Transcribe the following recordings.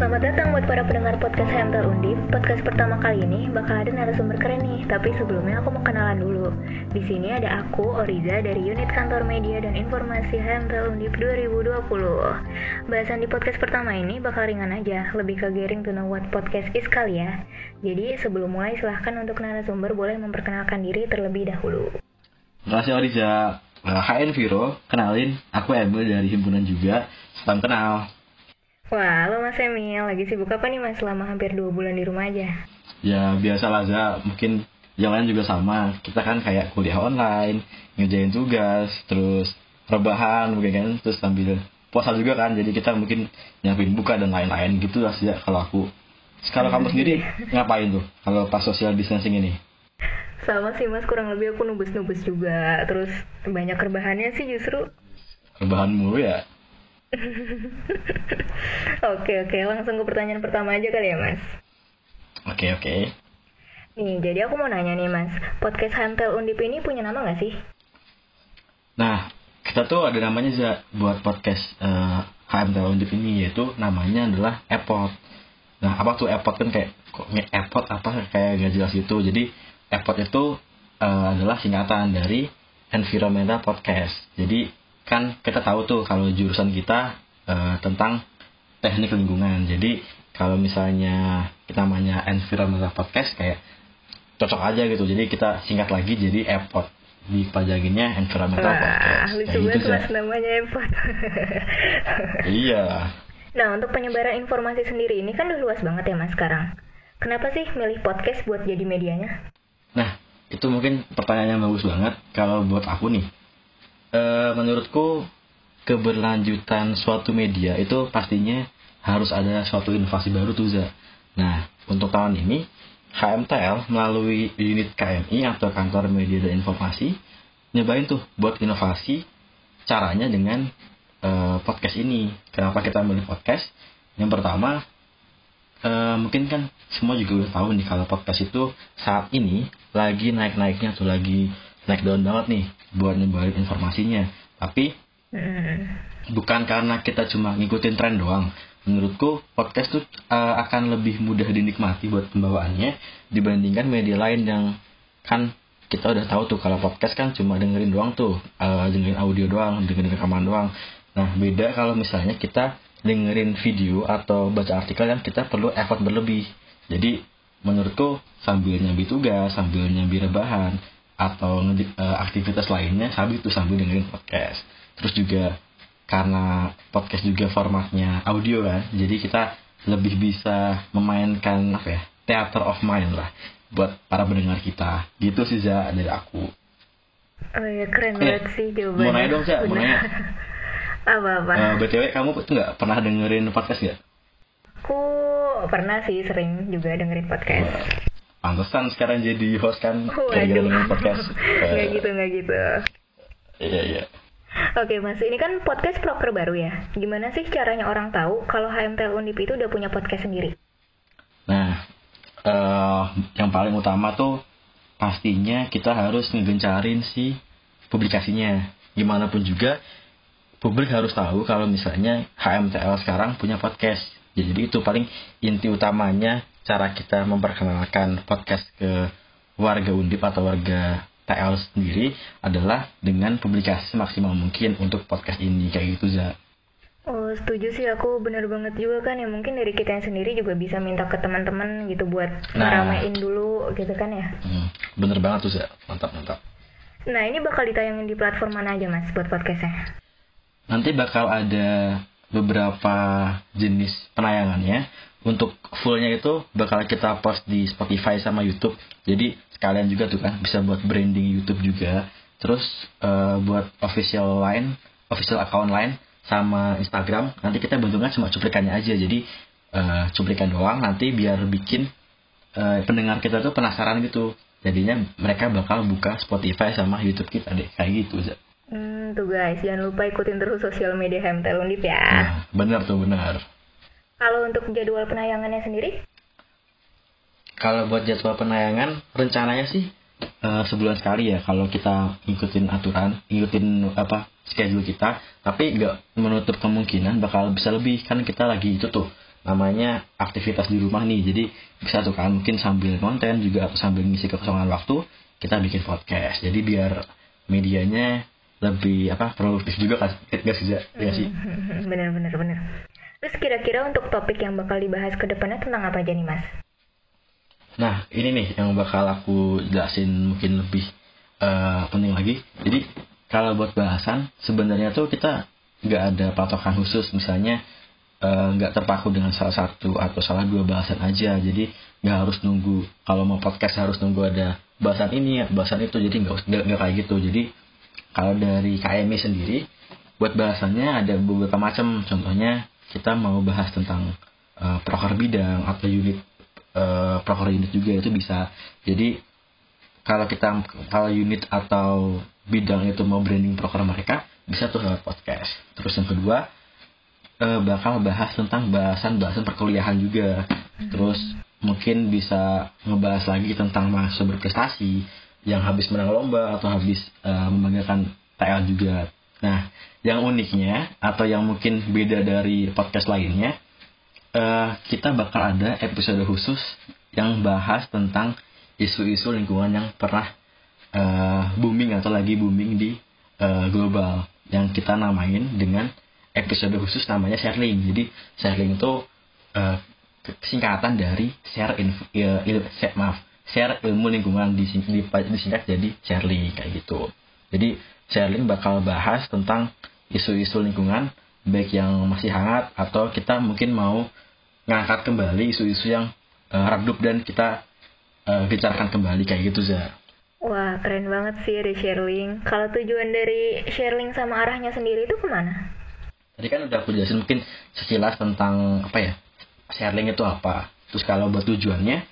Selamat datang buat para pendengar podcast HMTL Undip. Podcast pertama kali ini bakal ada narasumber keren nih, tapi sebelumnya aku mau kenalan dulu. Di sini ada aku, Oriza, dari Unit Kantor Media dan Informasi HMTL Undip 2020. Bahasan di podcast pertama ini bakal ringan aja, lebih ke getting to know what podcast is kali ya. Jadi sebelum mulai silahkan untuk narasumber boleh memperkenalkan diri terlebih dahulu. Terima kasih Oriza. HN Viro, kenalin, aku Emil dari himpunan juga. Salam kenal. Wah, halo Mas Emil, lagi sibuk apa nih Mas selama hampir 2 bulan di rumah aja? Ya biasa lah Za, mungkin yang lain juga sama. Kita kan kayak kuliah online, ngerjain tugas, terus rebahan mungkin kan, terus sambil puasa juga kan. Jadi kita mungkin nyiapin buka dan lain-lain gitu lah sih kalau aku. Kalau kamu sendiri ngapain tuh kalau pas social distancing ini? Sama sih Mas, kurang lebih aku nubes-nubes juga. Terus banyak rebahannya sih justru. Rebahan mulu ya? Oke, langsung ke pertanyaan pertama aja kali ya Mas. Oke. Nih, jadi aku mau nanya nih Mas, podcast HMTL Undip ini punya nama gak sih? Nah, kita tuh ada namanya Za, buat podcast HMTL Undip ini, yaitu namanya adalah EPOD. Nah, apa tuh EPOD kan kayak EPOD apa kayak gak jelas gitu. Jadi EPOD itu adalah singkatan dari Environmental Podcast. Jadi kan kita tahu tuh kalau jurusan kita tentang teknik lingkungan. Jadi kalau misalnya kita namanya Environmental Podcast kayak cocok aja gitu. Jadi kita singkat lagi jadi EPOD. Dipajaginnya Environmental Podcast. Lucu banget Mas namanya EPOD. Iya. Nah, untuk penyebaran informasi sendiri ini kan udah luas banget ya Mas sekarang. Kenapa sih milih podcast buat jadi medianya? Nah, itu mungkin pertanyaan yang bagus banget. Kalau buat aku nih, menurutku keberlanjutan suatu media itu pastinya harus ada suatu inovasi baru tuh Za. Nah, untuk tahun ini HMTL melalui unit KMI atau Kantor Media dan Informasi nyobain tuh buat inovasi caranya dengan podcast ini. Kenapa kita milih podcast? Yang pertama, mungkin kan semua juga udah tahu nih kalau podcast itu saat ini lagi naik-naiknya tuh, lagi naik daun banget nih buat nyebarin informasinya. Tapi bukan karena kita cuma ngikutin tren doang. Menurutku podcast tuh akan lebih mudah dinikmati buat pembawaannya dibandingkan media lain yang kan kita udah tahu tuh kalau podcast kan cuma dengerin doang tuh, dengerin audio doang, dengerin rekaman doang. Nah, beda kalau misalnya kita dengerin video atau baca artikel yang kita perlu effort berlebih. Jadi menurutku sambil nyambi tugas, sambil nyambi rebahan atau aktivitas lainnya sambil dengerin podcast. Terus juga karena podcast juga formatnya audio kan, jadi kita lebih bisa memainkan theater of mind lah buat para pendengar kita. Gitu sih Za dari aku. Oh iya, keren banget sih jawabannya. Mau nanya dong Za, mau nanya. Apa? BTW kamu tuh nggak pernah dengerin podcast nggak? Aku pernah sih, sering juga dengerin podcast. Pantesan sekarang jadi host kan, Waduh. dengerin podcast. Nggak gitu. Iya. Oke Mas, ini kan podcast proker baru ya. Gimana sih caranya orang tahu kalau HMTL Undip itu udah punya podcast sendiri? Nah, yang paling utama tuh pastinya kita harus ngegencarin si publikasinya. Gimana pun juga publik harus tahu kalau misalnya HMTL sekarang punya podcast. Jadi itu paling inti utamanya cara kita memperkenalkan podcast ke warga Undip atau warga TL sendiri adalah dengan publikasi semaksimal mungkin untuk podcast ini, kayak gitu Za. Oh, setuju sih, aku bener banget juga kan ya. Mungkin dari kita yang sendiri juga bisa minta ke teman-teman gitu buat ngeramein dulu gitu kan ya. Bener banget tuh Za, mantap. Nah, ini bakal ditayangin di platform mana aja Mas buat podcastnya? Nanti bakal ada beberapa jenis penayangannya. Untuk fullnya itu bakal kita post di Spotify sama YouTube. Jadi sekalian juga tuh kan bisa buat branding YouTube juga. Terus buat official account line sama Instagram nanti kita bentuknya cuma cuplikannya aja. Jadi cuplikan doang, nanti biar bikin pendengar kita tuh penasaran gitu. Jadinya mereka bakal buka Spotify sama YouTube kita deh, kayak gitu. Tuh guys, jangan lupa ikutin terus sosial media HMTL Undip ya. Benar. Kalau untuk jadwal penayangannya sendiri? Kalau buat jadwal penayangan, rencananya sih sebulan sekali ya. Kalau kita ngikutin schedule kita. Tapi nggak menutup kemungkinan bakal bisa lebih. Kan kita lagi itu tuh namanya aktivitas di rumah nih. Jadi bisa tuh kan mungkin sambil konten juga atau sambil ngisi kekosongan waktu kita bikin podcast. Jadi biar medianya lebih produktif juga kan, nggak sih? Ya sih. Bener. Terus kira-kira untuk topik yang bakal dibahas ke depannya tentang apa aja nih Mas? Nah ini nih yang bakal aku jelasin mungkin lebih penting lagi. Jadi kalau buat bahasan sebenarnya tuh kita nggak ada patokan khusus, misalnya nggak terpaku dengan salah satu atau salah dua bahasan aja. Jadi nggak harus nunggu kalau mau podcast harus nunggu ada bahasan ini bahasan itu. Jadi nggak kayak gitu. Jadi kalau dari KMI sendiri buat bahasannya ada beberapa macam. Contohnya kita mau bahas tentang proker bidang atau unit proker unit juga itu bisa. Jadi kalau unit atau bidang itu mau branding proker mereka bisa tuh lewat podcast. Terus yang kedua bakal bahas tentang bahasan perkuliahan juga. Terus mungkin bisa ngebahas lagi tentang mahasiswa berprestasi yang habis menang lomba atau habis membanggakan TL juga. Nah, yang uniknya atau yang mungkin beda dari podcast lainnya, kita bakal ada episode khusus yang bahas tentang isu-isu lingkungan yang pernah booming atau lagi booming di global, yang kita namain dengan episode khusus namanya sharing. Jadi sharing itu singkatan dari share ilmu lingkungan disingkat jadi sharing kayak gitu. Jadi sharing bakal bahas tentang isu-isu lingkungan baik yang masih hangat atau kita mungkin mau ngangkat kembali isu-isu yang redup dan kita bicarakan kembali kayak gitu Za. Wah keren banget sih ada sharing. Kalau tujuan dari sharing sama arahnya sendiri itu kemana? Tadi kan udah aku jelasin mungkin sekilas tentang sharing itu apa. Terus kalau buat tujuannya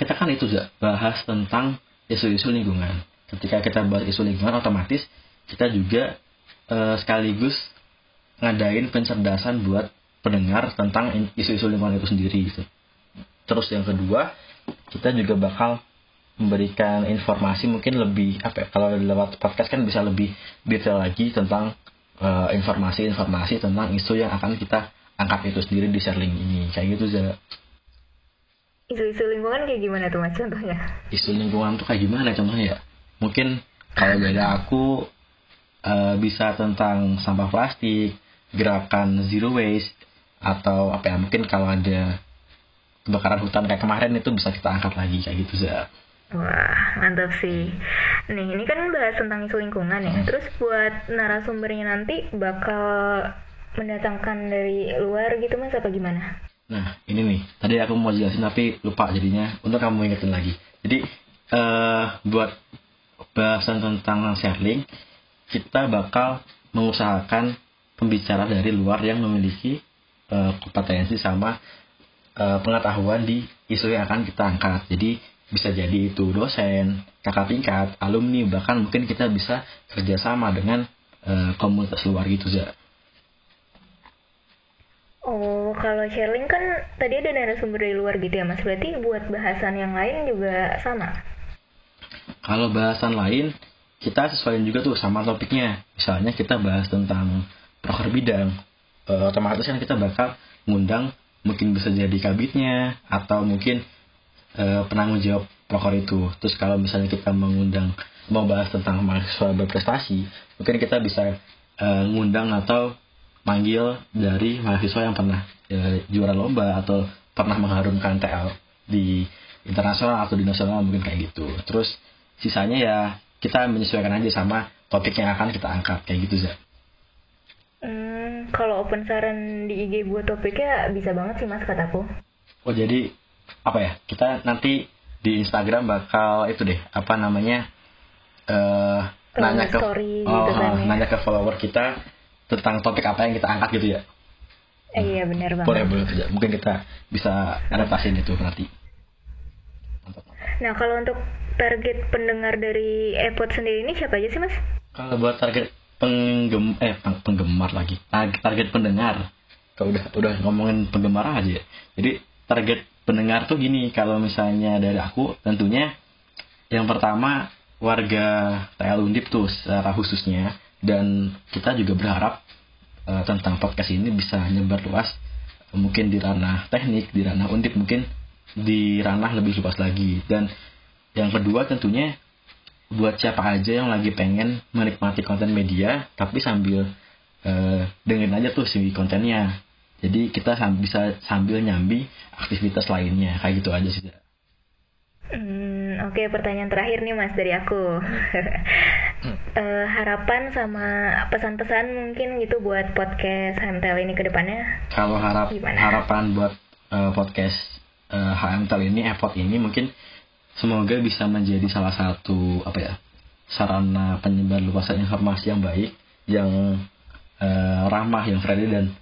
kita kan itu bahas tentang isu-isu lingkungan. Ketika kita bahas isu lingkungan otomatis kita juga sekaligus ngadain pencerdasan buat pendengar tentang isu-isu lingkungan itu sendiri gitu. Terus yang kedua kita juga bakal memberikan informasi mungkin lebih kalau lewat podcast kan bisa lebih detail lagi tentang informasi tentang isu yang akan kita angkat itu sendiri di sharing ini kayak gitu Za. Isu-isu lingkungan kayak gimana tuh Mas contohnya? Isu lingkungan tuh kayak gimana contohnya ya? Mungkin kalau dari aku bisa tentang sampah plastik, gerakan zero waste, atau mungkin kalau ada kebakaran hutan kayak kemarin itu bisa kita angkat lagi kayak gitu Za. Wah, mantap sih. Nih, ini kan bahas tentang isu lingkungan ya. Terus buat narasumbernya nanti bakal mendatangkan dari luar gitu Mas apa gimana? Nah, ini nih. Tadi aku mau jelasin tapi lupa jadinya. Untuk kamu ingetin lagi. Jadi, buat bahasan tentang sharing, kita bakal mengusahakan pembicara dari luar yang memiliki kompetensi sama pengetahuan di isu yang akan kita angkat. Jadi, bisa jadi itu dosen, kakak tingkat, alumni, bahkan mungkin kita bisa kerjasama dengan komunitas luar gitu Za. Oh, kalau sharing kan tadi ada narasumber dari luar gitu ya Mas. Berarti buat bahasan yang lain juga sama? Kalau bahasan lain kita sesuaiin juga tuh sama topiknya. Misalnya kita bahas tentang proker bidang, otomatis kan kita bakal ngundang mungkin bisa jadi kabitnya atau mungkin penanggung jawab proker itu. Terus kalau misalnya kita mau bahas tentang mahasiswa berprestasi, mungkin kita bisa ngundang atau manggil dari mahasiswa yang pernah juara lomba atau pernah mengharumkan TL di internasional atau di nasional mungkin kayak gitu. Terus sisanya ya kita menyesuaikan aja sama topik yang akan kita angkat kayak gitu Za. Kalau open saran di IG buat topiknya bisa banget sih Mas kataku. Oh jadi kita nanti di Instagram bakal itu deh nanya ke story gitu kan ya. Nanya ke follower kita tentang topik apa yang kita angkat gitu ya. Iya benar banget. Boleh saja. Mungkin kita bisa adaptasiin itu nanti. Mantap. Nah kalau untuk target pendengar dari iPod sendiri ini siapa aja sih Mas? Kalau buat target penggemar lagi. Target pendengar. Kalau udah ngomongin penggemar aja ya. Jadi target pendengar tuh gini, kalau misalnya dari aku tentunya yang pertama warga TL Undip tuh secara khususnya, dan kita juga berharap tentang podcast ini bisa nyebar luas mungkin di ranah teknik, di ranah undip, mungkin di ranah lebih luas lagi. Dan yang kedua tentunya buat siapa aja yang lagi pengen menikmati konten media tapi sambil dengerin aja tuh si kontennya. Jadi kita bisa sambil nyambi aktivitas lainnya, kayak gitu aja sih. Oke, pertanyaan terakhir nih Mas dari aku. Harapan sama pesan-pesan mungkin gitu buat podcast HMTL ini ke depannya. Kalau harapan buat podcast HMTL ini, effort ini mungkin semoga bisa menjadi salah satu sarana penyebar luasan informasi yang baik, yang ramah, yang friendly dan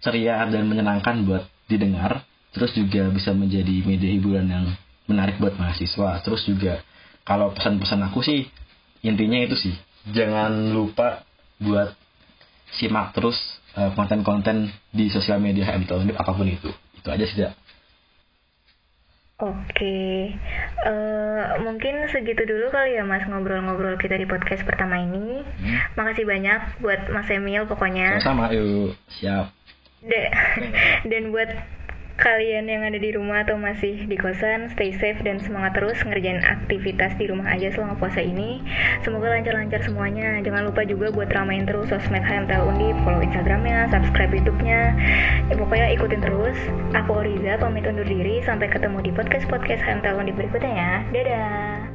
ceria dan menyenangkan buat didengar. Terus juga bisa menjadi media hiburan yang menarik buat mahasiswa. Terus juga kalau pesan-pesan aku sih intinya itu sih, jangan lupa buat simak terus konten-konten di sosial media HMTL apapun itu aja sih. Oke, mungkin segitu dulu kali ya Mas ngobrol-ngobrol kita di podcast pertama ini. Makasih banyak buat Mas Emil pokoknya. Sama-sama, yuk, siap. Dan buat kalian yang ada di rumah atau masih di kosan, stay safe dan semangat terus ngerjain aktivitas di rumah aja selama puasa ini. Semoga lancar-lancar semuanya. Jangan lupa juga buat ramein terus sosmed HMTL Undip, follow Instagramnya, subscribe YouTube-nya. Pokoknya ikutin terus. Aku Oriza pamit undur diri. Sampai ketemu di podcast HMTL Undip berikutnya ya. Dadah.